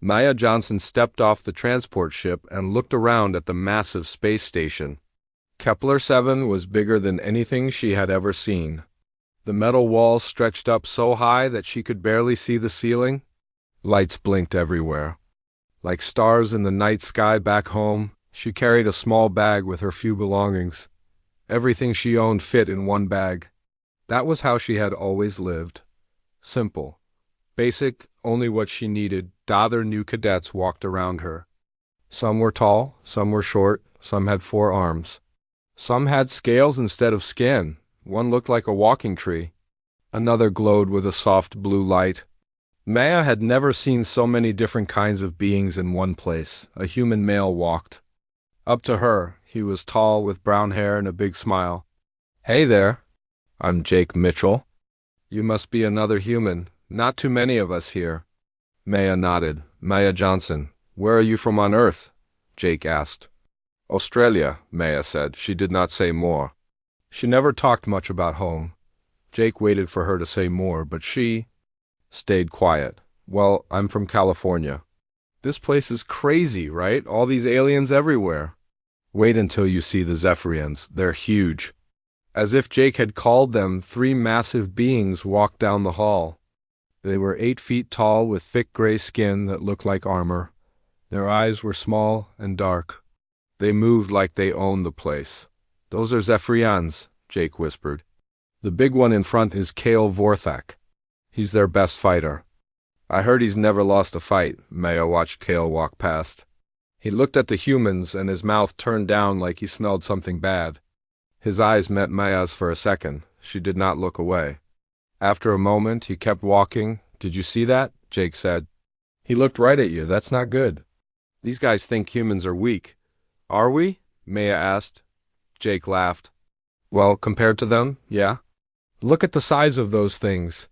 Maya Johnson stepped off the transport ship and looked around at the massive space station. Kepler 7 was bigger than anything she had ever seen. The metal walls stretched up so high that she could barely see the ceiling. Lights blinked everywhere. Like stars in the night sky back home, she carried a small bag with her few belongings. Everything she owned fit in one bag. That was how she had always lived. Simple. Basic, only what she needed. Other new cadets walked around her. Some were tall, some were short, some had 4 arms. Some had scales instead of skin. One looked like a walking tree. Another glowed with a soft blue light. Maya had never seen so many different kinds of beings in one place. A human male walked. Up to her, he was tall with brown hair and a big smile. "Hey there. I'm Jake Mitchell. You must be another human. Not too many of us here." Maya nodded. "Maya Johnson. Where are you from on Earth?" Jake asked. "Australia," Maya said. She did not say more. She never talked much about home. Jake waited for her to say more, but she stayed quiet. "Well, I'm from California." "This place is crazy, right? All these aliens everywhere." "Wait until you see the Zephyrians. They're huge." As if Jake had called them, 3 massive beings walked down the hall. They were 8 feet tall with thick gray skin that looked like armor. Their eyes were small and dark. They moved like they owned the place. "Those are Zephyrians," Jake whispered. "The big one in front is Kale Vorthak. He's their best fighter." "I heard he's never lost a fight." Maya watched Kale walk past. He looked at the humans and his mouth turned down like he smelled something bad. His eyes met Maya's for a second. She did not look away. After a moment, he kept walking. "Did you see that?" Jake said. "He looked right at you. That's not good. These guys think humans are weak." "Are we?" Maya asked. Jake laughed. "Well, compared to them, yeah. Look at the size of those things.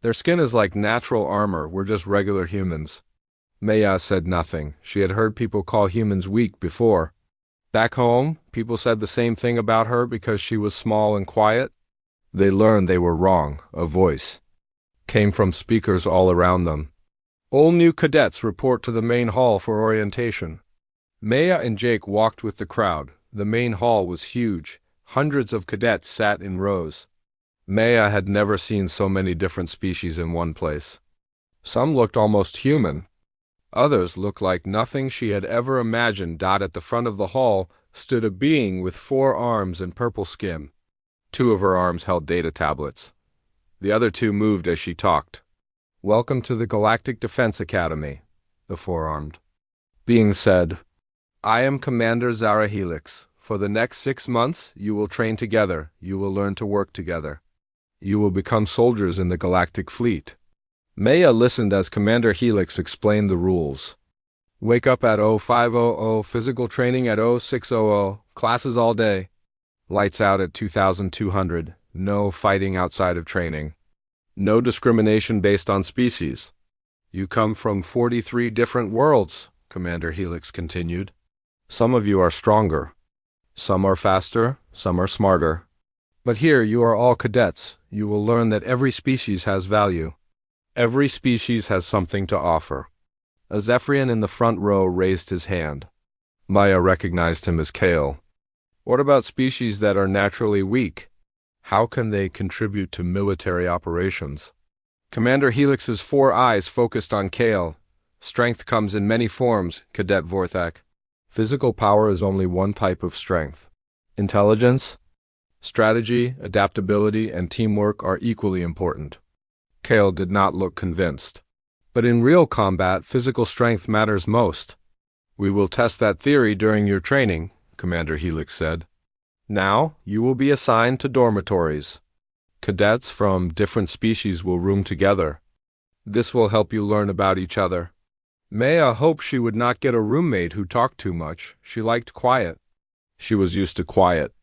Their skin is like natural armor. We're just regular humans." Maya said nothing. She had heard people call humans weak before. Back home, people said the same thing about her because she was small and quiet. They learned they were wrong. A voice came from speakers all around them. "All new cadets report to the main hall for orientation." Maya and Jake walked with the crowd. The main hall was huge. Hundreds of cadets sat in rows. Maya had never seen so many different species in one place. Some looked almost human. Others looked like nothing she had ever imagined. At the front of the hall stood a being with 4 arms and purple skin. 2 of her arms held data tablets. The other 2 moved as she talked. "Welcome to the Galactic Defense Academy," the 4-armed being said. "I am Commander Zara Helix. For the next 6 months, you will train together. You will learn to work together. You will become soldiers in the Galactic Fleet." Maya listened as Commander Helix explained the rules. "Wake up at 0500, physical training at 0600, classes all day. Lights out at 2200, no fighting outside of training. No discrimination based on species. You come from 43 different worlds," Commander Helix continued. "Some of you are stronger. Some are faster, some are smarter. But here you are all cadets. You will learn that every species has value. Every species has something to offer." A Zephyrian in the front row raised his hand. Maya recognized him as Kale. "What about species that are naturally weak? How can they contribute to military operations?" Commander Helix's 4 eyes focused on Kale. "Strength comes in many forms, Cadet Vorthak. Physical power is only one type of strength. Intelligence, strategy, adaptability, and teamwork are equally important." Kale did not look convinced. "But in real combat, physical strength matters most." "We will test that theory during your training," Commander Helix said. "Now, you will be assigned to dormitories. Cadets from different species will room together. This will help you learn about each other." Maya hoped she would not get a roommate who talked too much. She liked quiet. She was used to quiet.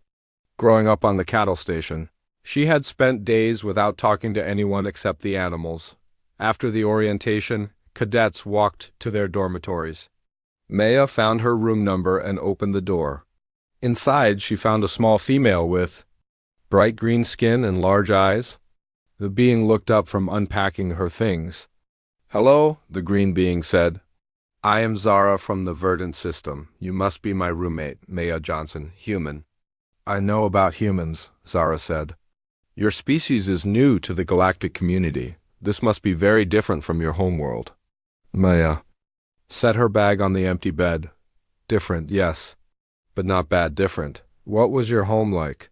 Growing up on the cattle station, she had spent days without talking to anyone except the animals. After the orientation, cadets walked to their dormitories. Maya found her room number and opened the door. Inside, she found a small female with bright green skin and large eyes. The being looked up from unpacking her things. "Hello," the green being said. I am Zara from the Verdant System. You must be my roommate, Maya Johnson, human. I know about humans, Zara said. Your species is new to the galactic community. This must be very different from your homeworld. Maya set her bag on the empty bed. Different, yes, but not bad different. What was your home like?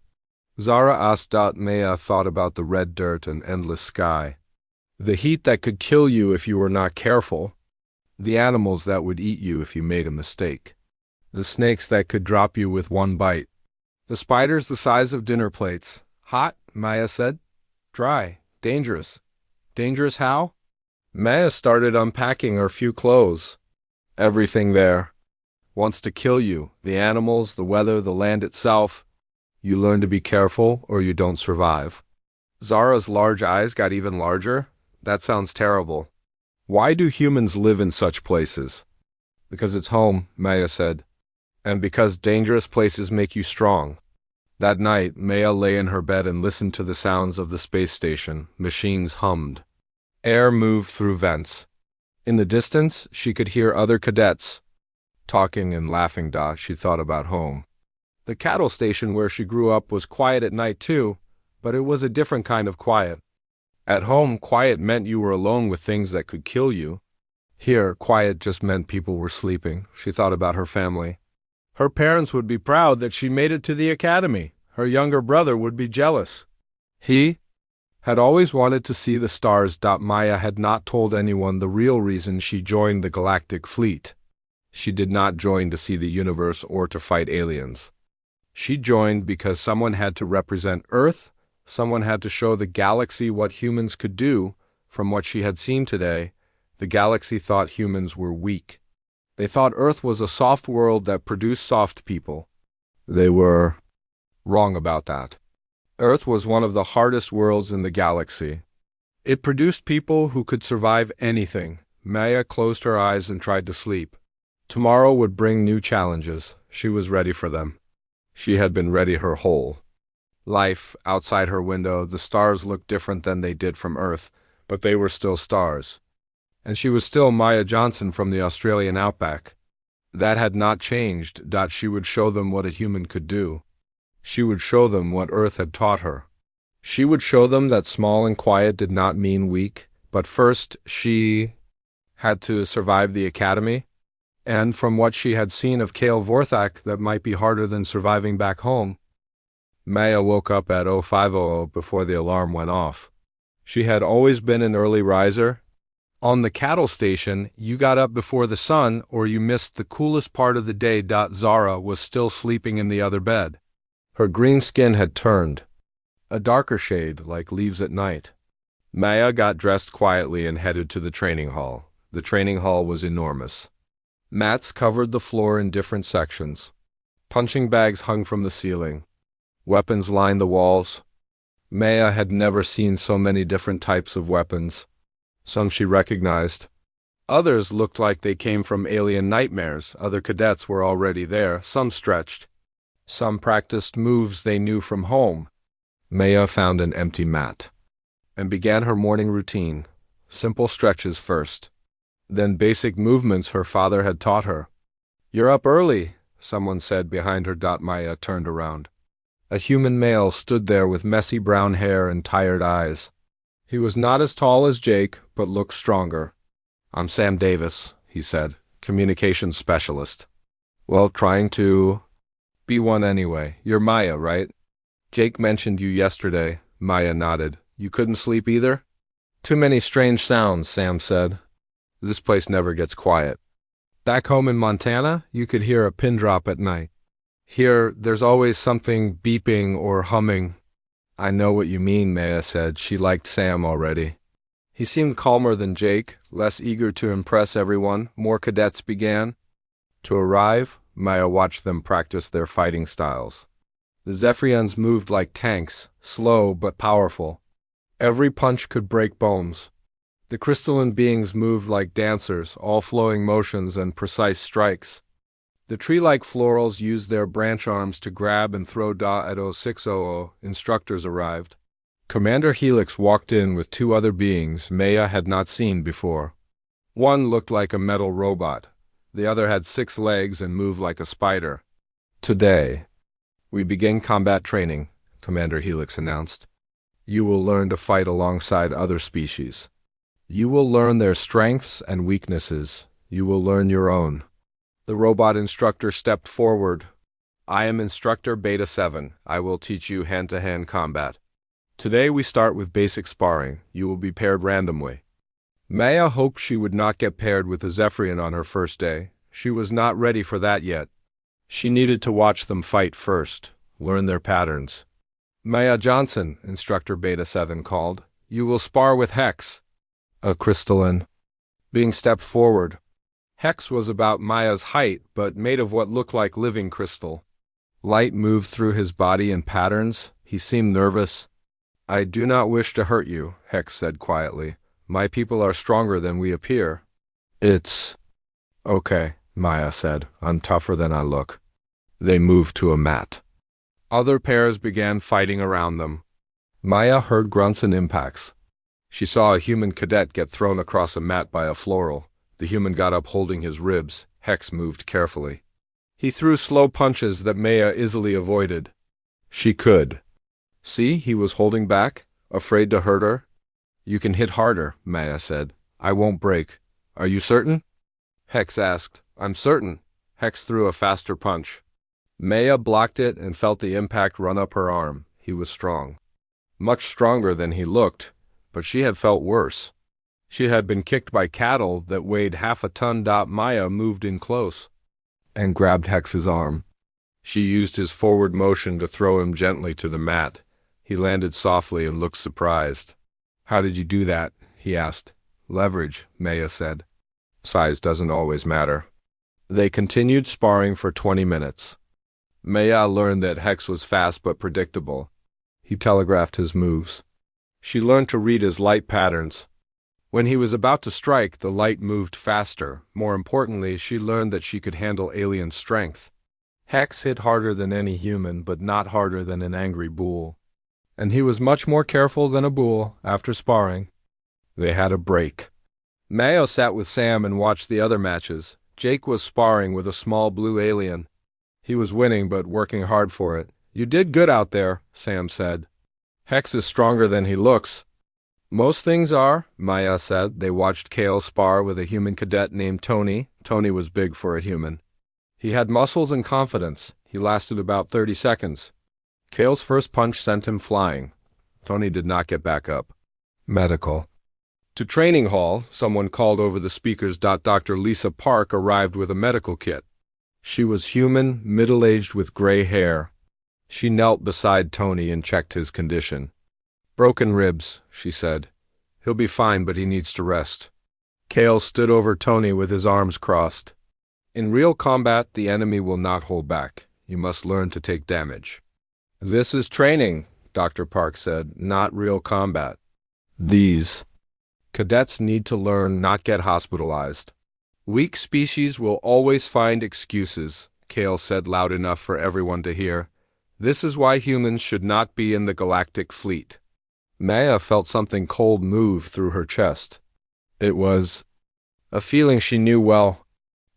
Zara asked. Maya thought about the red dirt and endless sky. The heat that could kill you if you were not careful. The animals that would eat you if you made a mistake. The snakes that could drop you with one bite. The spiders the size of dinner plates. Hot, Maya said. Dry, dangerous. Dangerous how? Maya started unpacking her few clothes. Everything there wants to kill you. The animals, the weather, the land itself. You learn to be careful or you don't survive. Zara's large eyes got even larger. That sounds terrible. Why do humans live in such places? Because it's home, Maya said. And because dangerous places make you strong. That night, Maya lay in her bed and listened to the sounds of the space station. Machines hummed. Air moved through vents. In the distance, she could hear other cadets talking and laughing. She thought about home. The cattle station where she grew up was quiet at night too, but it was a different kind of quiet. At home, quiet meant you were alone with things that could kill you. Here, quiet just meant people were sleeping. She thought about her family. Her parents would be proud that she made it to the academy. Her younger brother would be jealous. He had always wanted to see the stars. Maya had not told anyone the real reason she joined the Galactic Fleet. She did not join to see the universe or to fight aliens. She joined because someone had to represent Earth. Someone had to show the galaxy what humans could do. From what she had seen today, the galaxy thought humans were weak. They thought Earth was a soft world that produced soft people. They were wrong about that. Earth was one of the hardest worlds in the galaxy. It produced people who could survive anything. Maya closed her eyes and tried to sleep. Tomorrow would bring new challenges. She was ready for them. She had been ready her whole life. Outside her window, the stars looked different than they did from Earth, but they were still stars. And she was still Maya Johnson from the Australian outback. That had not changed. She would show them what a human could do. She would show them what Earth had taught her. She would show them that small and quiet did not mean weak, but first she had to survive the academy. And from what she had seen of Kale Vorthak, that might be harder than surviving back home. Maya woke up at 05:00 before the alarm went off. She had always been an early riser. On the cattle station, you got up before the sun or you missed the coolest part of the day. Zara was still sleeping in the other bed. Her green skin had turned a darker shade, like leaves at night. Maya got dressed quietly and headed to the training hall. The training hall was enormous. Mats covered the floor in different sections. Punching bags hung from the ceiling. Weapons lined the walls. Maya had never seen so many different types of weapons. Some she recognized. Others looked like they came from alien nightmares. Other cadets were already there. Some stretched. Some practiced moves they knew from home. Maya found an empty mat and began her morning routine. Simple stretches first. Then basic movements her father had taught her. "You're up early," someone said behind her. Maya turned around. A human male stood there with messy brown hair and tired eyes. He was not as tall as Jake, but looked stronger. "I'm Sam Davis," he said, communications specialist. "Well, trying to be one anyway. You're Maya, right? Jake mentioned you yesterday." Maya nodded. "You couldn't sleep either?" "Too many strange sounds," Sam said. "This place never gets quiet. Back home in Montana, you could hear a pin drop at night. Here, there's always something beeping or humming." "I know what you mean," Maya said. She liked Sam already. He seemed calmer than Jake, less eager to impress everyone. More cadets began to arrive. Maya watched them practice their fighting styles. The Zephyrians moved like tanks, slow but powerful. Every punch could break bones. The crystalline beings moved like dancers, all flowing motions and precise strikes. The tree-like florals used their branch arms to grab and throw. At 06:00, instructors arrived. Commander Helix walked in with two other beings Maya had not seen before. One looked like a metal robot. The other had 6 legs and moved like a spider. Today, we begin combat training, Commander Helix announced. You will learn to fight alongside other species. You will learn their strengths and weaknesses. You will learn your own. The robot instructor stepped forward. I am Instructor Beta 7. I will teach you hand-to-hand combat. Today we start with basic sparring. You will be paired randomly. Maya hoped she would not get paired with a Zephyrian on her first day. She was not ready for that yet. She needed to watch them fight first, learn their patterns. Maya Johnson, Instructor Beta 7 called. You will spar with Hex, a crystalline being stepped forward. Hex was about Maya's height, but made of what looked like living crystal. Light moved through his body in patterns. He seemed nervous. I do not wish to hurt you, Hex said quietly. My people are stronger than we appear. It's okay, Maya said. I'm tougher than I look. They moved to a mat. Other pairs began fighting around them. Maya heard grunts and impacts. She saw a human cadet get thrown across a mat by a floral. The human got up holding his ribs. Hex moved carefully. He threw slow punches that Maya easily avoided. She could. See, he was holding back, afraid to hurt her. You can hit harder, Maya said. I won't break. Are you certain? Hex asked. I'm certain. Hex threw a faster punch. Maya blocked it and felt the impact run up her arm. He was strong. Much stronger than he looked, but she had felt worse. She had been kicked by cattle that weighed half a ton. Maya moved in close and grabbed Hex's arm. She used his forward motion to throw him gently to the mat. He landed softly and looked surprised. How did you do that? He asked. Leverage, Maya said. Size doesn't always matter. They continued sparring for 20 minutes. Maya learned that Hex was fast but predictable. He telegraphed his moves. She learned to read his light patterns. When he was about to strike, the light moved faster. More importantly, she learned that she could handle alien strength. Hex hit harder than any human, but not harder than an angry bull. And he was much more careful than a bull after sparring. They had a break. Maya sat with Sam and watched the other matches. Jake was sparring with a small blue alien. He was winning, but working hard for it. You did good out there, Sam said. Hex is stronger than he looks. Most things are, Maya said. They watched Kale spar with a human cadet named Tony. Tony was big for a human. He had muscles and confidence. He lasted about 30 seconds. Kale's first punch sent him flying. Tony did not get back up. Medical. To training hall, someone called over the speakers. Dr. Lisa Park arrived with a medical kit. She was human, middle-aged with gray hair. She knelt beside Tony and checked his condition. Broken ribs, she said. He'll be fine, but he needs to rest. Kale stood over Tony with his arms crossed. In real combat, the enemy will not hold back. You must learn to take damage. This is training, Dr. Park said, not real combat. These cadets need to learn, not get hospitalized. Weak species will always find excuses, Kale said loud enough for everyone to hear. This is why humans should not be in the Galactic Fleet. Maya felt something cold move through her chest. It was a feeling she knew well.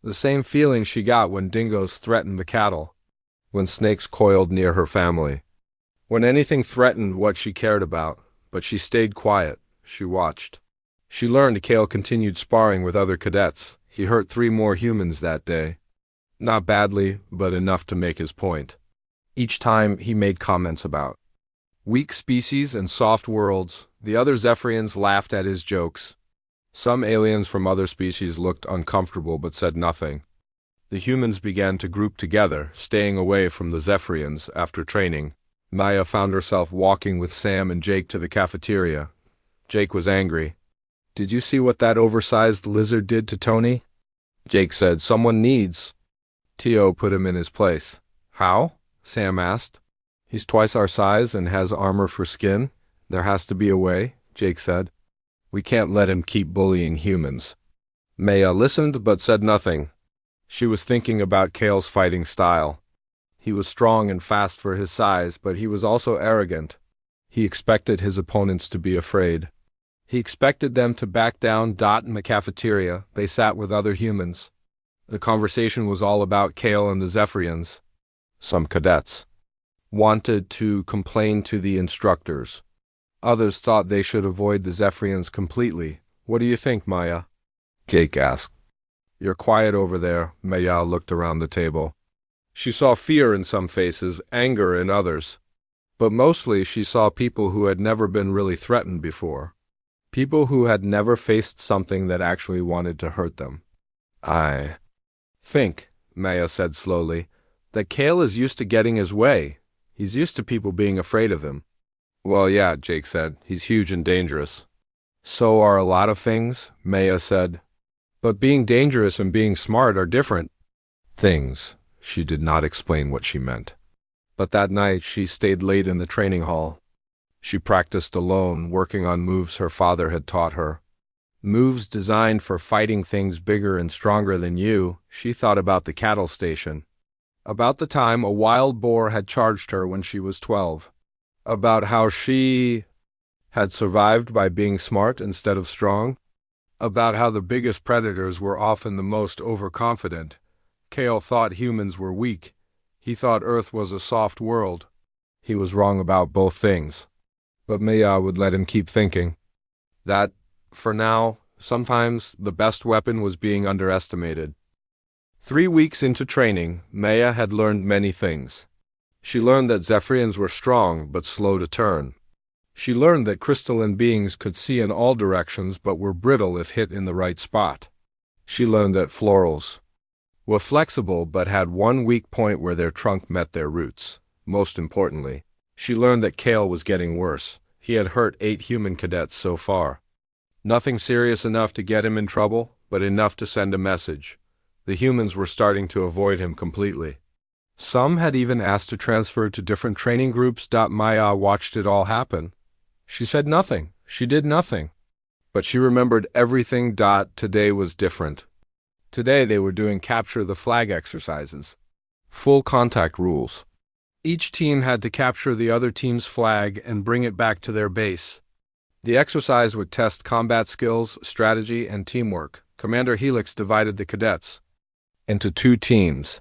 The same feeling she got when dingoes threatened the cattle, when snakes coiled near her family, when anything threatened what she cared about. But she stayed quiet. She watched. She learned Kale continued sparring with other cadets. He hurt 3 more humans that day. Not badly, but enough to make his point. Each time he made comments about weak species and soft worlds. The other Zephyrians laughed at his jokes. Some aliens from other species looked uncomfortable but said nothing. The humans began to group together, staying away from the Zephyrians after training. Maya found herself walking with Sam and Jake to the cafeteria. Jake was angry. Did you see what that oversized lizard did to Tony? Jake said, someone needs. Tio put him in his place. How? Sam asked. He's twice our size and has armor for skin. There has to be a way, Jake said. We can't let him keep bullying humans. Maya listened but said nothing. She was thinking about Kale's fighting style. He was strong and fast for his size, but he was also arrogant. He expected his opponents to be afraid. He expected them to back down. In the cafeteria, they sat with other humans. The conversation was all about Kale and the Zephyrians. Some cadets wanted to complain to the instructors. Others thought they should avoid the Zephyrians completely. What do you think, Maya? Jake asked. You're quiet over there. Maya looked around the table. She saw fear in some faces, anger in others. But mostly she saw people who had never been really threatened before. People who had never faced something that actually wanted to hurt them. I think, Maya said slowly, that Kale is used to getting his way. He's used to people being afraid of him. Well, yeah, Jake said. He's huge and dangerous. So are a lot of things, Maya said. But being dangerous and being smart are different things. She did not explain what she meant. But that night she stayed late in the training hall. She practiced alone, working on moves her father had taught her. Moves designed for fighting things bigger and stronger than you. She thought about the cattle station. About the time a wild boar had charged her when she was 12. About how she had survived by being smart instead of strong. About how the biggest predators were often the most overconfident. Kale thought humans were weak. He thought Earth was a soft world. He was wrong about both things. But Maya would let him keep thinking that, for now, sometimes the best weapon was being underestimated. 3 weeks into training, Maya had learned many things. She learned that Zephyrians were strong but slow to turn. She learned that crystalline beings could see in all directions but were brittle if hit in the right spot. She learned that florals were flexible but had one weak point where their trunk met their roots. Most importantly, she learned that Kale was getting worse. He had hurt 8 human cadets so far. Nothing serious enough to get him in trouble, but enough to send a message. The humans were starting to avoid him completely. Some had even asked to transfer to different training groups. Maya watched it all happen. She said nothing. She did nothing. But she remembered everything. Today was different. Today they were doing capture the flag exercises. Full contact rules. Each team had to capture the other team's flag and bring it back to their base. The exercise would test combat skills, strategy, and teamwork. Commander Helix divided the cadets into 2 teams.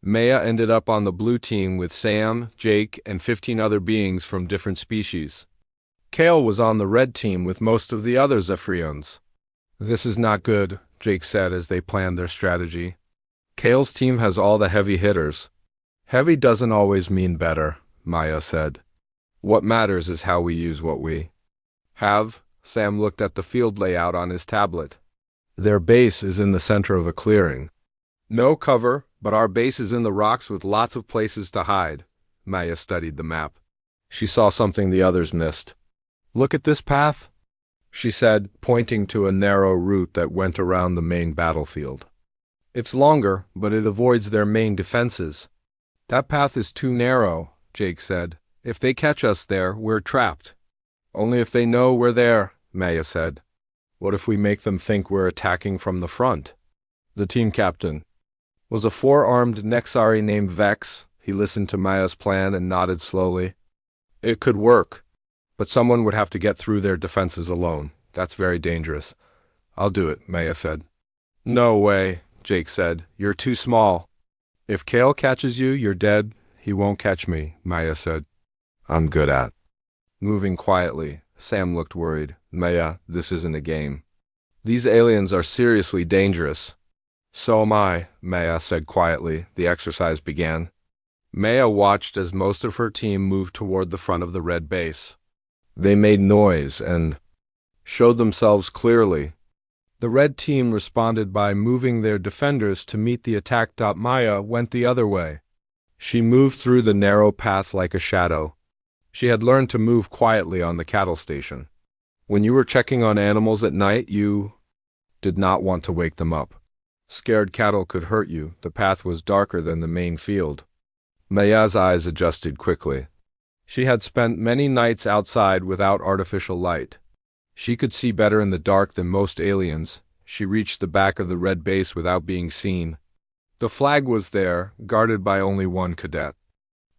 Maya ended up on the blue team with Sam, Jake, and 15 other beings from different species. Kale was on the red team with most of the other Zephyrians. This is not good, Jake said as they planned their strategy. Kale's team has all the heavy hitters. Heavy doesn't always mean better, Maya said. What matters is how we use what we have. Sam looked at the field layout on his tablet. Their base is in the center of a clearing. No cover, but our base is in the rocks with lots of places to hide. Maya studied the map. She saw something the others missed. Look at this path, she said, pointing to a narrow route that went around the main battlefield. It's longer, but it avoids their main defenses. That path is too narrow, Jake said. If they catch us there, we're trapped. Only if they know we're there, Maya said. What if we make them think we're attacking from the front? The team captain was a 4-armed Nexari named Vex. He listened to Maya's plan and nodded slowly. It could work, but someone would have to get through their defenses alone. That's very dangerous. I'll do it, Maya said. No way, Jake said. You're too small. If Kale catches you, you're dead. He won't catch me, Maya said. I'm good at moving quietly. Sam looked worried. Maya, this isn't a game. These aliens are seriously dangerous. So am I, Maya said quietly. The exercise began. Maya watched as most of her team moved toward the front of the red base. They made noise and showed themselves clearly. The red team responded by moving their defenders to meet the attack. Maya went the other way. She moved through the narrow path like a shadow. She had learned to move quietly on the cattle station. When you were checking on animals at night, you did not want to wake them up. Scared cattle could hurt you. The path was darker than the main field. Maya's eyes adjusted quickly. She had spent many nights outside without artificial light. She could see better in the dark than most aliens. She reached the back of the red base without being seen. The flag was there, guarded by only one cadet.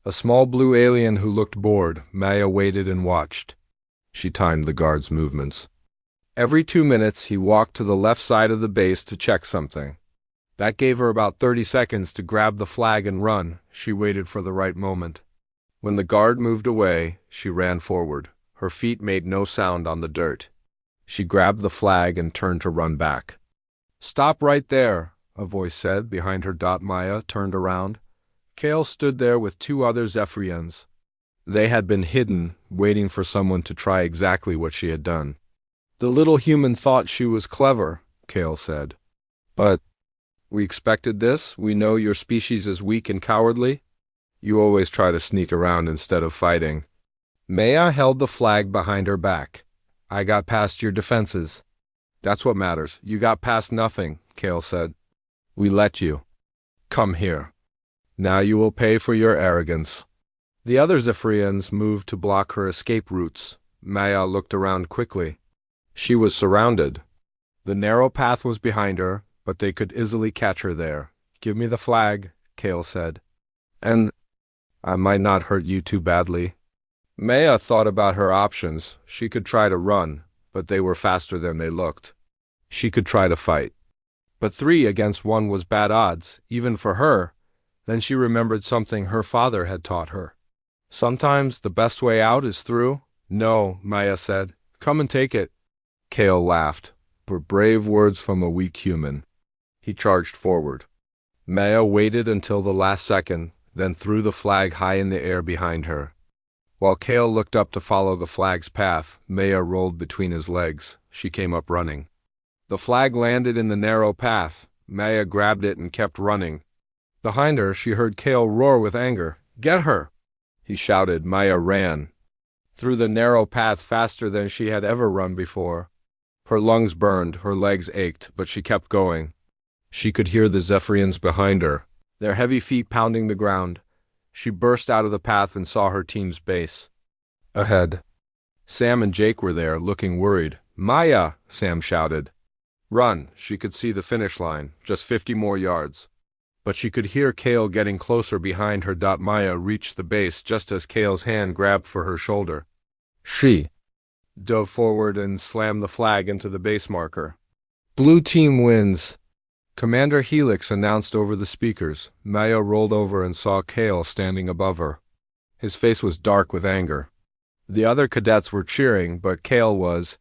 A small blue alien who looked bored. Maya waited and watched. She timed the guard's movements. Every 2 minutes he walked to the left side of the base to check something. That gave her about 30 seconds to grab the flag and run. She waited for the right moment. When the guard moved away, she ran forward. Her feet made no sound on the dirt. She grabbed the flag and turned to run back. "Stop right there," a voice said behind her. Maya turned around. Kale stood there with two other Zephyrians. They had been hidden, waiting for someone to try exactly what she had done. "The little human thought she was clever," Kale said. "But we expected this. We know your species is weak and cowardly. You always try to sneak around instead of fighting." Maya held the flag behind her back. "I got past your defenses." "That's what matters. You got past nothing," Kale said. "We let you. Come here. Now you will pay for your arrogance." The other Zephyrians moved to block her escape routes. Maya looked around quickly. She was surrounded. The narrow path was behind her, but they could easily catch her there. "Give me the flag," Kale said. "And I might not hurt you too badly." Maya thought about her options. She could try to run, but they were faster than they looked. She could try to fight. But 3 against 1 was bad odds, even for her. Then she remembered something her father had taught her. "Sometimes the best way out is through." "No," Maya said. "Come and take it." Kale laughed. But brave words from a weak human. He charged forward. Maya waited until the last second, then threw the flag high in the air behind her. While Kale looked up to follow the flag's path, Maya rolled between his legs. She came up running. The flag landed in the narrow path. Maya grabbed it and kept running. Behind her, she heard Kale roar with anger. "Get her!" he shouted. Maya ran through the narrow path faster than she had ever run before. Her lungs burned, her legs ached, but she kept going. She could hear the Zephyrians behind her, their heavy feet pounding the ground. She burst out of the path and saw her team's base. Ahead, Sam and Jake were there, looking worried. "Maya!" Sam shouted. "Run!" She could see the finish line, just 50 more yards. But she could hear Kale getting closer behind her. Maya reached the base just as Kale's hand grabbed for her shoulder. She dove forward and slammed the flag into the base marker. "Blue team wins," Commander Helix announced over the speakers. Maya rolled over and saw Kale standing above her. His face was dark with anger. The other cadets were cheering, but Kale was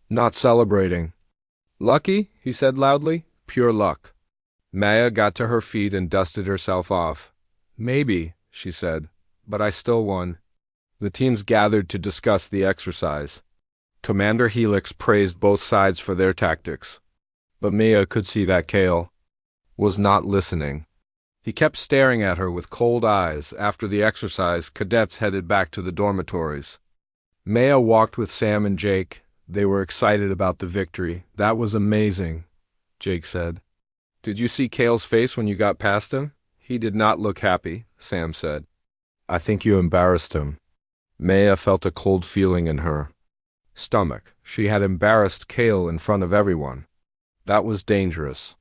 not celebrating. "Lucky?" he said loudly. "Pure luck." Maya got to her feet and dusted herself off. "Maybe," she said, "but I still won." The teams gathered to discuss the exercise. Commander Helix praised both sides for their tactics. But Maya could see that Kale was not listening. He kept staring at her with cold eyes. After the exercise, cadets headed back to the dormitories. Maya walked with Sam and Jake. They were excited about the victory. "That was amazing," Jake said. "Did you see Kale's face when you got past him?" "He did not look happy," Sam said. "I think you embarrassed him." Maya felt a cold feeling in her stomach. She had embarrassed Kale in front of everyone. That was dangerous.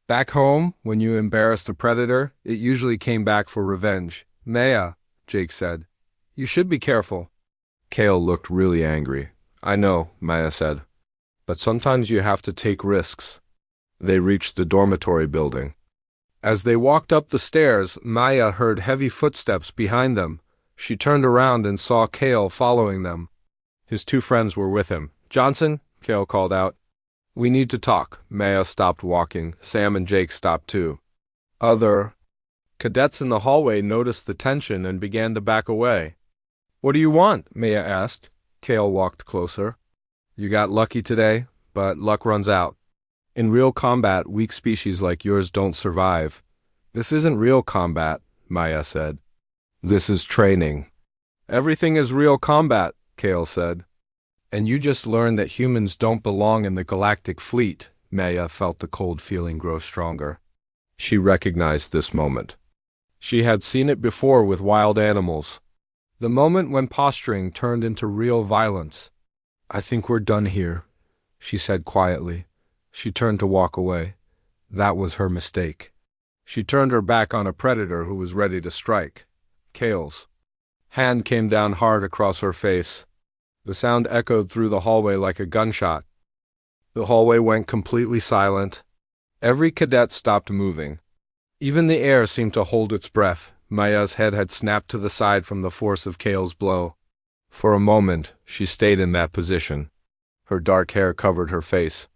Back home, when you embarrassed a predator, it usually came back for revenge. "Maya," Jake said, "you should be careful." Kale looked really angry. "I know," Maya said, "but sometimes you have to take risks." They reached the dormitory building. As they walked up the stairs, Maya heard heavy footsteps behind them. She turned around and saw Kale following them. His 2 friends were with him. "Johnson," Kale called out. "We need to talk." Maya stopped walking. Sam and Jake stopped too. Other cadets in the hallway noticed the tension and began to back away. "What do you want?" Maya asked. Kale walked closer. "You got lucky today, but luck runs out. In real combat, weak species like yours don't survive." "This isn't real combat," Maya said. "This is training." "Everything is real combat," Kale said. "And you just learned that humans don't belong in the Galactic Fleet." Maya felt the cold feeling grow stronger. She recognized this moment. She had seen it before with wild animals. The moment when posturing turned into real violence. "I think we're done here," she said quietly. She turned to walk away. That was her mistake. She turned her back on a predator who was ready to strike. Kale's hand came down hard across her face. The sound echoed through the hallway like a gunshot. The hallway went completely silent. Every cadet stopped moving. Even the air seemed to hold its breath. Maya's head had snapped to the side from the force of Kale's blow. For a moment, she stayed in that position. Her dark hair covered her face.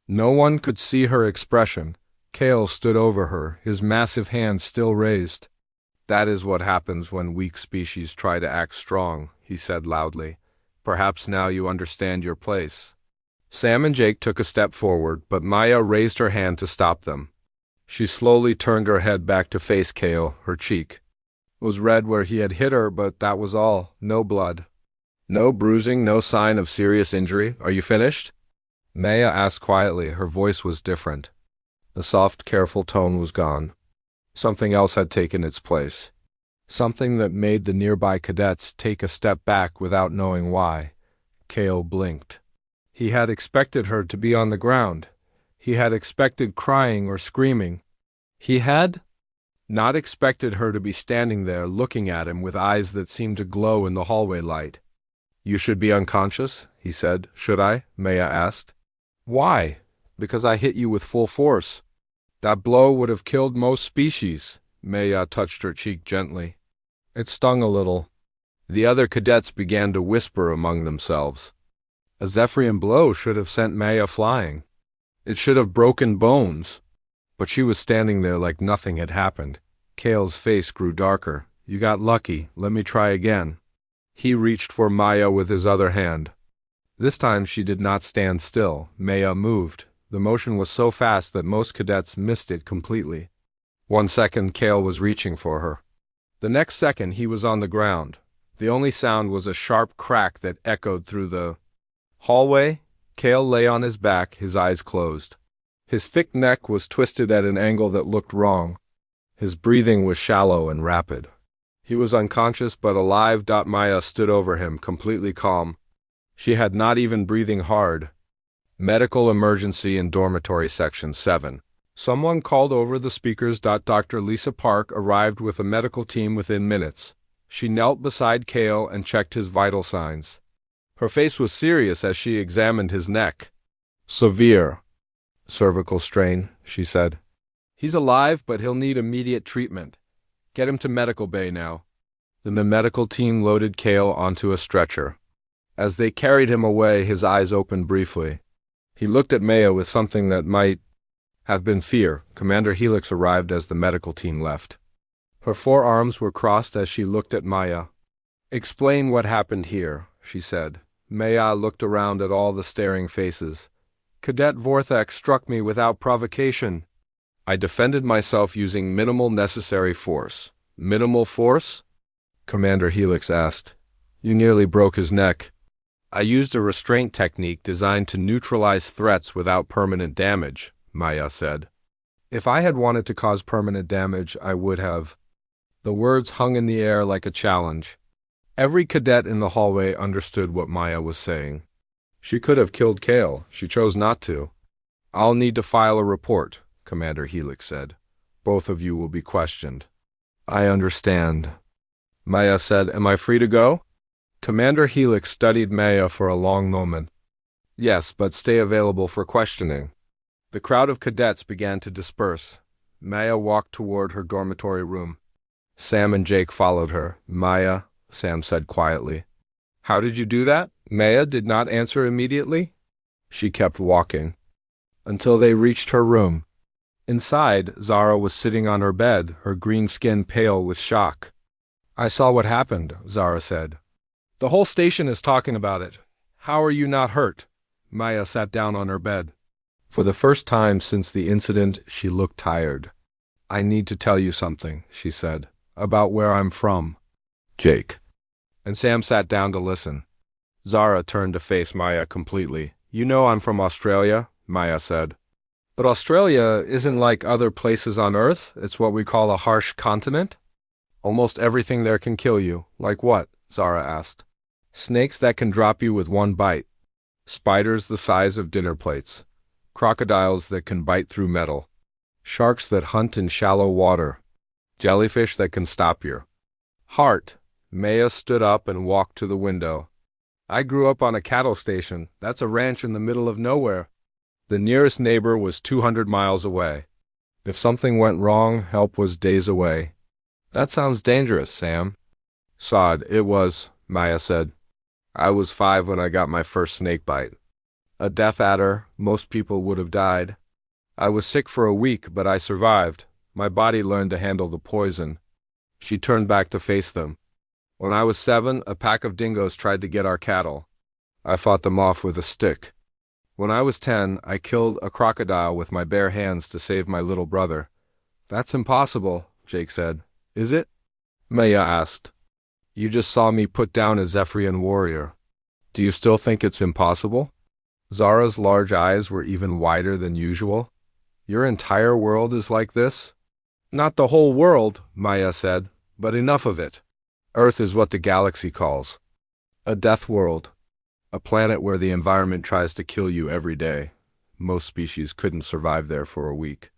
No one could see her expression. Kale stood over her, his massive hand still raised. "That is what happens when weak species try to act strong," he said loudly. "Perhaps now you understand your place." Sam and Jake took a step forward, but Maya raised her hand to stop them. She slowly turned her head back to face Kale. Her cheek was red where he had hit her, but that was all. No blood. No bruising, no sign of serious injury. "Are you finished?" Maya asked quietly. Her voice was different. The soft, careful tone was gone. Something else had taken its place. Something that made the nearby cadets take a step back without knowing why. Kale blinked. He had expected her to be on the ground. He had expected crying or screaming. He had not expected her to be standing there looking at him with eyes that seemed to glow in the hallway light. "You should be unconscious," he said. "Should I?" Maya asked. "Why?" "Because I hit you with full force. That blow would have killed most species." Maya touched her cheek gently. It stung a little. The other cadets began to whisper among themselves. A Zephyrian blow should have sent Maya flying. It should have broken bones. But she was standing there like nothing had happened. Kale's face grew darker. "You got lucky. Let me try again." He reached for Maya with his other hand. This time she did not stand still. Maya moved. The motion was so fast that most cadets missed it completely. 1 second, Kale was reaching for her. The next second, he was on the ground. The only sound was a sharp crack that echoed through the hallway. Kale lay on his back, his eyes closed. His thick neck was twisted at an angle that looked wrong. His breathing was shallow and rapid. He was unconscious but alive. Maya stood over him, completely calm. She had not even breathing hard. Medical emergency in dormitory section 7. Someone called over the speakers. Dr. Lisa Park arrived with a medical team within minutes. She knelt beside Kale and checked his vital signs. Her face was serious as she examined his neck. "Severe cervical strain," she said. "He's alive, but he'll need immediate treatment. Get him to medical bay now." Then the medical team loaded Kale onto a stretcher. As they carried him away, his eyes opened briefly. He looked at Maya with something that might have been fear. Commander Helix arrived as the medical team left. Her forearms were crossed as she looked at Maya. "Explain what happened here," she said. Maya looked around at all the staring faces. "Cadet Vortex struck me without provocation. I defended myself using minimal necessary force." "Minimal force?" Commander Helix asked. "You nearly broke his neck." "I used a restraint technique designed to neutralize threats without permanent damage," Maya said. "If I had wanted to cause permanent damage, I would have." The words hung in the air like a challenge. Every cadet in the hallway understood what Maya was saying. She could have killed Kale. She chose not to. "I'll need to file a report," Commander Helix said. "Both of you will be questioned." "I understand," Maya said. "Am I free to go?" Commander Helix studied Maya for a long moment. "Yes, but stay available for questioning." The crowd of cadets began to disperse. Maya walked toward her dormitory room. Sam and Jake followed her. "Maya," Sam said quietly. "How did you do that?" Maya did not answer immediately. She kept walking until they reached her room. Inside, Zara was sitting on her bed, her green skin pale with shock. "I saw what happened," Zara said. "The whole station is talking about it. How are you not hurt?" Maya sat down on her bed. For the first time since the incident, she looked tired. "I need to tell you something," she said, "about where I'm from." "Jake." And Sam sat down to listen. Zara turned to face Maya completely. "You know I'm from Australia," Maya said. "But Australia isn't like other places on Earth. It's what we call a harsh continent. Almost everything there can kill you." "Like what?" Zara asked. "Snakes that can drop you with one bite. Spiders the size of dinner plates. Crocodiles that can bite through metal. Sharks that hunt in shallow water. Jellyfish that can stop your heart." Maya stood up and walked to the window. "I grew up on a cattle station. That's a ranch in the middle of nowhere. The nearest neighbor was 200 miles away. If something went wrong, help was days away. That sounds dangerous, Sam. Sod, it was, Maya said. I was 5 when I got my first snake bite. A death adder, most people would have died. I was sick for a week, but I survived. My body learned to handle the poison. She turned back to face them. When I was 7, a pack of dingoes tried to get our cattle. I fought them off with a stick. When I was 10, I killed a crocodile with my bare hands to save my little brother. That's impossible, Jake said. Is it? Maya asked. You just saw me put down a Zephyrian warrior. Do you still think it's impossible? Zara's large eyes were even wider than usual. Your entire world is like this? Not the whole world, Maya said, but enough of it. Earth is what the galaxy calls a death world, a planet where the environment tries to kill you every day. Most species couldn't survive there for a week.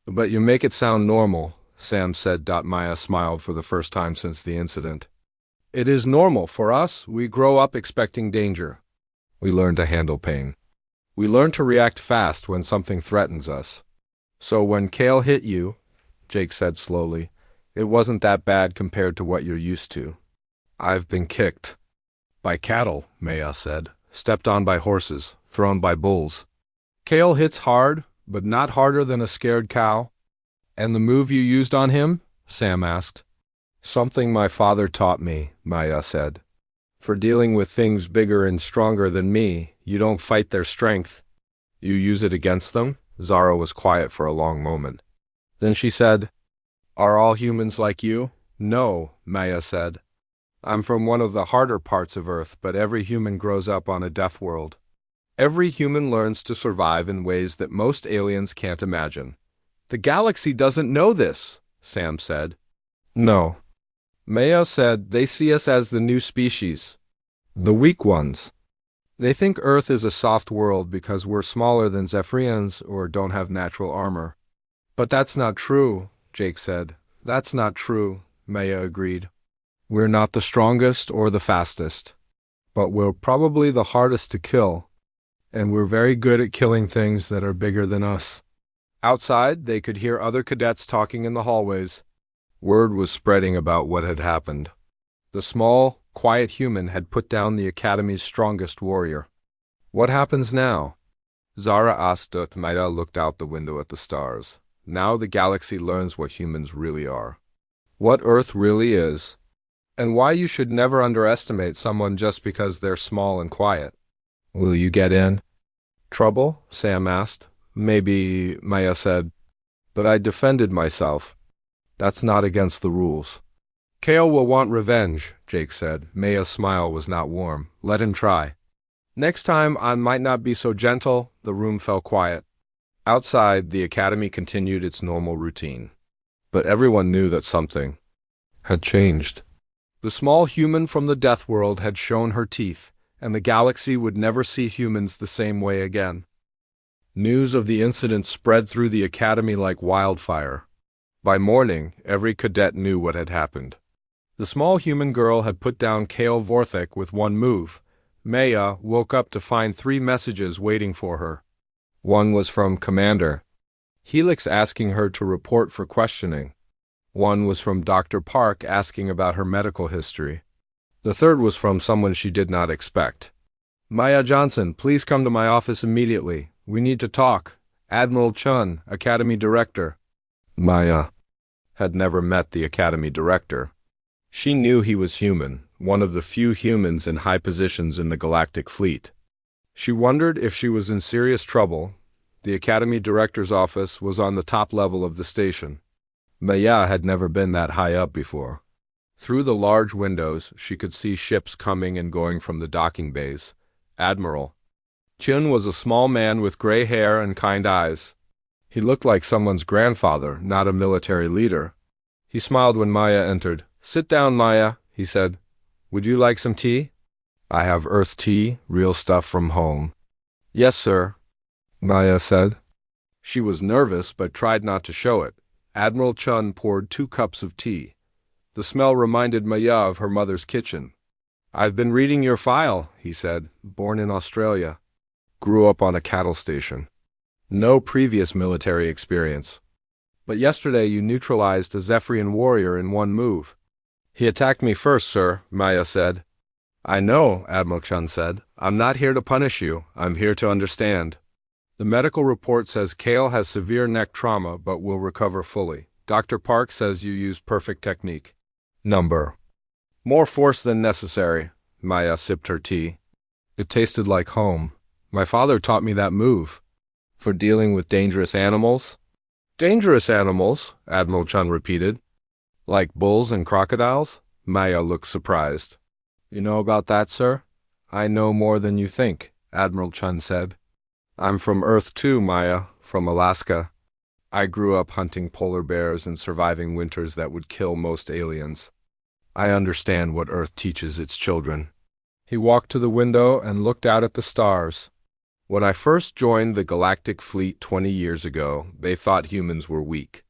But you make it sound normal, Sam said. Maya smiled for the first time since the incident. It is normal for us. We grow up expecting danger. We learn to handle pain. We learn to react fast when something threatens us. So when Kale hit you, Jake said slowly, it wasn't that bad compared to what you're used to. I've been kicked. By cattle, Maya said. Stepped on by horses, thrown by bulls. Kale hits hard, but not harder than a scared cow. And the move you used on him? Sam asked. Something my father taught me, Maya said. For dealing with things bigger and stronger than me, you don't fight their strength. You use it against them? Zara was quiet for a long moment. Then she said, Are all humans like you? No, Maya said. I'm from one of the harder parts of Earth, but every human grows up on a death world. Every human learns to survive in ways that most aliens can't imagine. The galaxy doesn't know this, Sam said. No. Maya said they see us as the new species. The weak ones. They think Earth is a soft world because we're smaller than Zephyrians or don't have natural armor. But that's not true, Jake said. That's not true, Maya agreed. We're not the strongest or the fastest, but we're probably the hardest to kill, and we're very good at killing things that are bigger than us. Outside, they could hear other cadets talking in the hallways. Word was spreading about what had happened. The small, quiet human had put down the Academy's strongest warrior. What happens now? Zara asked. Maya looked out the window at the stars. Now the galaxy learns what humans really are. What Earth really is. And why you should never underestimate someone just because they're small and quiet. Will you get in? Trouble? Sam asked. Maybe, Maya said. But I defended myself. That's not against the rules. Kale will want revenge, Jake said. Maya's smile was not warm. Let him try. Next time I might not be so gentle. The room fell quiet. Outside, the Academy continued its normal routine. But everyone knew that something had changed. The small human from the death world had shown her teeth, and the galaxy would never see humans the same way again. News of the incident spread through the Academy like wildfire. By morning, every cadet knew what had happened. The small human girl had put down Kale Vorthek with one move. Maya woke up to find 3 messages waiting for her. One was from Commander Helix asking her to report for questioning. One was from Dr. Park asking about her medical history. The third was from someone she did not expect. Maya Johnson, please come to my office immediately. We need to talk. Admiral Chun, Academy Director. Maya had never met the Academy Director. She knew he was human, one of the few humans in high positions in the Galactic Fleet. She wondered if she was in serious trouble. The Academy Director's office was on the top level of the station. Maya had never been that high up before. Through the large windows, she could see ships coming and going from the docking bays. Admiral Chun was a small man with gray hair and kind eyes. He looked like someone's grandfather, not a military leader. He smiled when Maya entered. Sit down, Maya, he said. Would you like some tea? I have earth tea, real stuff from home. Yes, sir, Maya said. She was nervous but tried not to show it. Admiral Chun poured 2 cups of tea. The smell reminded Maya of her mother's kitchen. I've been reading your file, he said. Born in Australia. Grew up on a cattle station. No previous military experience. But yesterday you neutralized a Zephyrian warrior in one move. He attacked me first, sir, Maya said. I know, Admiral Chun said. I'm not here to punish you. I'm here to understand. The medical report says Kale has severe neck trauma but will recover fully. Dr. Park says you used perfect technique. Number. More force than necessary. Maya sipped her tea. It tasted like home. My father taught me that move. For dealing with dangerous animals? Dangerous animals, Admiral Chun repeated. Like bulls and crocodiles? Maya looked surprised. You know about that, sir? I know more than you think, Admiral Chun said. I'm from Earth too, Maya, from Alaska. I grew up hunting polar bears and surviving winters that would kill most aliens. I understand what Earth teaches its children. He walked to the window and looked out at the stars. When I first joined the Galactic Fleet 20 years ago, they thought humans were weak.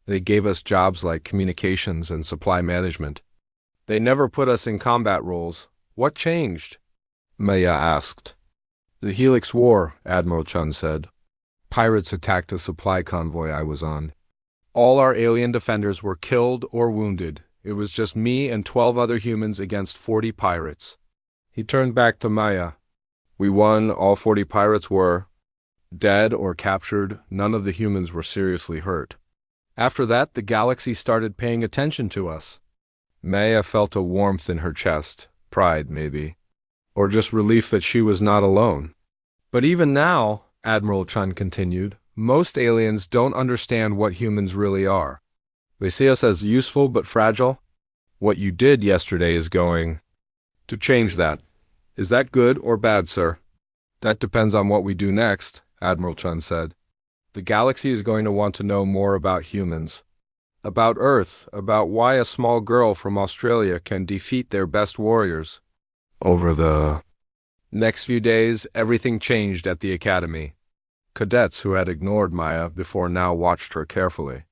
They gave us jobs like communications and supply management. They never put us in combat roles. What changed? Maya asked. The Helix War, Admiral Chun said. Pirates attacked a supply convoy I was on. All our alien defenders were killed or wounded. It was just me and 12 other humans against 40 pirates. He turned back to Maya. We won, all 40 pirates were dead or captured. None of the humans were seriously hurt. After that, the galaxy started paying attention to us. Maya felt a warmth in her chest, pride maybe, or just relief that she was not alone. But even now, Admiral Chun continued, most aliens don't understand what humans really are. They see us as useful but fragile. What you did yesterday is going to change that. Is that good or bad, sir? That depends on what we do next, Admiral Chun said. The galaxy is going to want to know more about humans. About Earth, about why a small girl from Australia can defeat their best warriors. Over the next few days, everything changed at the Academy. Cadets who had ignored Maya before now watched her carefully.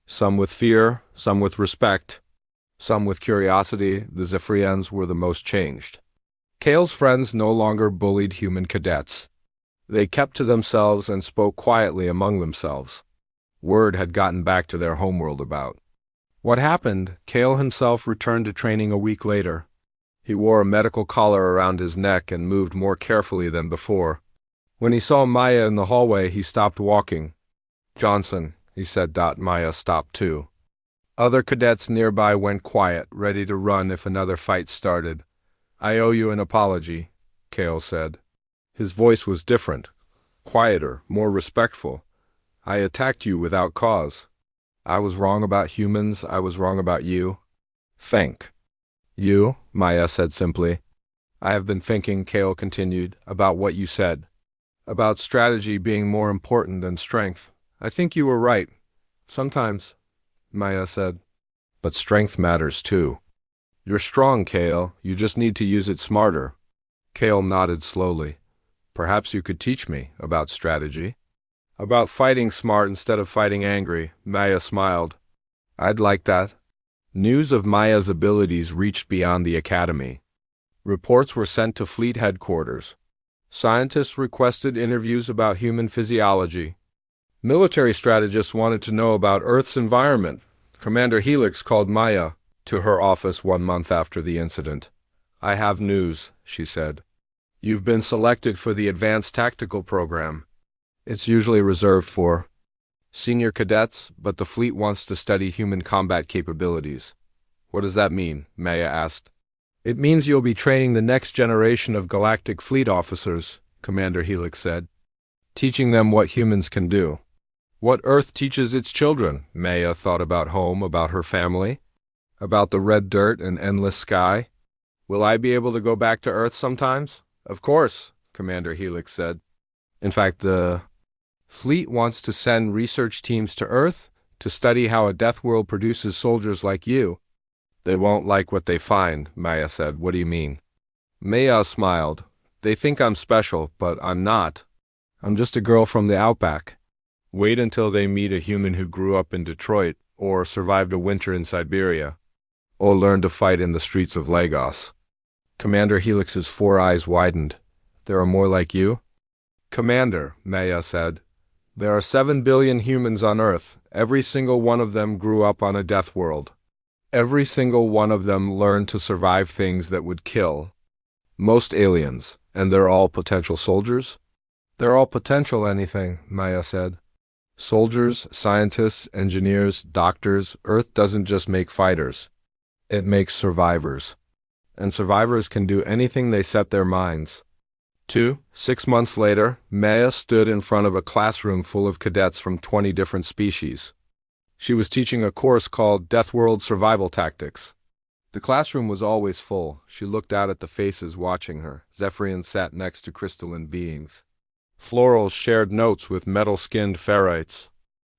Some with fear, some with respect, some with curiosity. The Zephyrians were the most changed. Kale's friends no longer bullied human cadets. They kept to themselves and spoke quietly among themselves. Word had gotten back to their homeworld about what happened. Kale himself returned to training a week later. He wore a medical collar around his neck and moved more carefully than before. When he saw Maya in the hallway, he stopped walking. Johnson, he said. Maya stopped too. Other cadets nearby went quiet, ready to run if another fight started. I owe you an apology, Kale said. His voice was different, quieter, more respectful. I attacked you without cause. I was wrong about humans. I was wrong about you. Thank you, Maya said simply. I have been thinking, Kale continued, about what you said. About strategy being more important than strength. I think you were right. Sometimes, Maya said. But strength matters too. You're strong, Kale. You just need to use it smarter. Kale nodded slowly. Perhaps you could teach me about strategy. About fighting smart instead of fighting angry, Maya smiled. I'd like that. News of Maya's abilities reached beyond the Academy. Reports were sent to fleet headquarters. Scientists requested interviews about human physiology. Military strategists wanted to know about Earth's environment. Commander Helix called Maya to her office 1 month after the incident. I have news, she said. You've been selected for the Advanced Tactical Program. It's usually reserved for senior cadets, but the fleet wants to study human combat capabilities. What does that mean? Maya asked. It means you'll be training the next generation of Galactic Fleet officers, Commander Helix said, teaching them what humans can do. What Earth teaches its children. Maya thought about home, about her family, about the red dirt and endless sky. Will I be able to go back to Earth sometimes? Of course, Commander Helix said. In fact, the fleet wants to send research teams to Earth to study how a Deathworld produces soldiers like you. They won't like what they find, Maya said. What do you mean? Maya smiled. They think I'm special, but I'm not. I'm just a girl from the outback. Wait until they meet a human who grew up in Detroit, or survived a winter in Siberia, or learned to fight in the streets of Lagos. Commander Helix's 4 eyes widened. There are more like you? Commander, Maya said. There are 7 billion humans on Earth. Every single one of them grew up on a death world. Every single one of them learned to survive things that would kill. Most aliens, and they're all potential soldiers? They're all potential anything, Maya said. Soldiers, scientists, engineers, doctors. Earth doesn't just make fighters. It makes survivors. And survivors can do anything they set their minds. 6 months later, Maya stood in front of a classroom full of cadets from 20 different species. She was teaching a course called Deathworld Survival Tactics. The classroom was always full. She looked out at the faces watching her. Zephyrians sat next to crystalline beings. Florals shared notes with metal-skinned ferrites.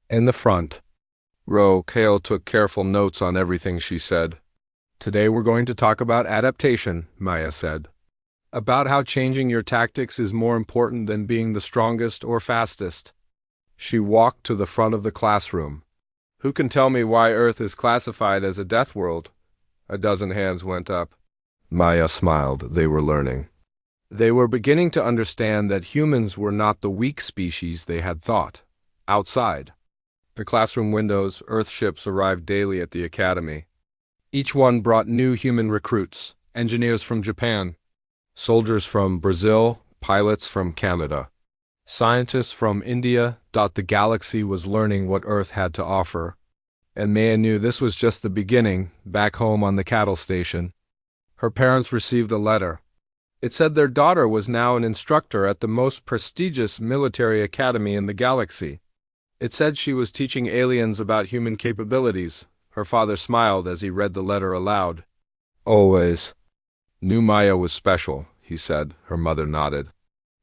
In the front row, Kale took careful notes on everything she said. Today we're going to talk about adaptation, Maya said. About how changing your tactics is more important than being the strongest or fastest. She walked to the front of the classroom. Who can tell me why Earth is classified as a death world? A dozen hands went up. Maya smiled. They were learning. They were beginning to understand that humans were not the weak species they had thought. Outside the classroom windows, Earth ships arrived daily at the academy. Each one brought new human recruits, engineers from Japan, soldiers from Brazil, pilots from Canada, scientists from India. The galaxy was learning what Earth had to offer. And Maya knew this was just the beginning. Back home on the cattle station, her parents received a letter. It said their daughter was now an instructor at the most prestigious military academy in the galaxy. It said she was teaching aliens about human capabilities. Her father smiled as he read the letter aloud. Always knew Maya was special, he said. Her mother nodded.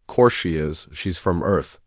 Course she is. She's from Earth.